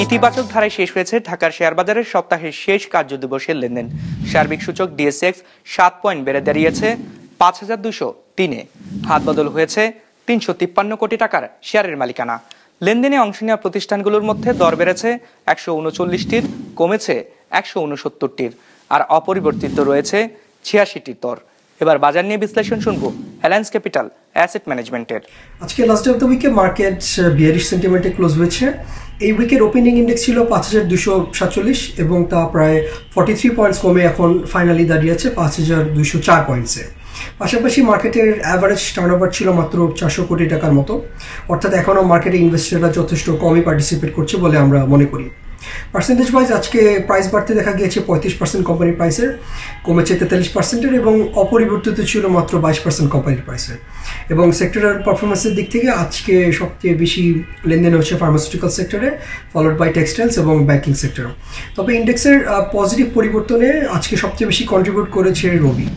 ইতিবাচক ধারায় শেষ হয়েছে ঢাকার শেয়ার বাজারের সপ্তাহের শেষ কার্যদিবসের লেনদেন। সার্বিক সূচক ডিএসএক্স 7 পয়েন্ট বেড়ে দাঁড়িয়েছে 5203-এ। হাত বদল হয়েছে 353 কোটি টাকার শেয়ারের মালিকানা। লেনদেনে অংশ নেওয়া প্রতিষ্ঠানগুলোর মধ্যে দর বেড়েছে 139টির, কমেছে 169টির, আর অপরিবর্তিত রয়েছে 86টির দর। এবার বাজার নিয়ে বিশ্লেষণ শুনবো অ্যালায়েন্স ক্যাপিটাল অ্যাসেট ম্যানেজমেন্টের। আজকে লাস্ট ডে অফ দ্য উইকে মার্কেট বিয়ারিশ সেন্টিমেন্টে ক্লোজ হয়েছে। এই উইকের ওপেনিং ইন্ডেক্স ছিল 5247 এবং তা প্রায় 43 পয়েন্টস কমে এখন ফাইনালি দাঁড়িয়েছে 5204 পয়েন্টসে। পাশাপাশি মার্কেটের অ্যাভারেজ টার্নওভার ছিল মাত্র 400 কোটি টাকার মতো, অর্থাৎ এখনও মার্কেটে ইনভেস্টররা যথেষ্ট কমই পার্টিসিপেট করছে বলে আমরা মনে করি। পার্সেন্টেজ ওয়াইজ আজকে প্রাইস বাড়তে দেখা গিয়েছে 35% কোম্পানির প্রাইসের, কমেছে 43%, এবং অপরিবর্তিত ছিল মাত্র 22% কোম্পানির প্রাইসের। এবং সেক্টরাল পারফরমেন্সের দিক থেকে আজকে সবচেয়ে বেশি লেনদেন হচ্ছে ফার্মাসিউটিক্যাল সেক্টরে, ফলোড বাই টেক্সটাইলস এবং ব্যাংকিং সেক্টর। তবে ইন্ডেক্সের পজিটিভ পরিবর্তনে আজকে সবচেয়ে বেশি কন্ট্রিবিউট করেছে রবি।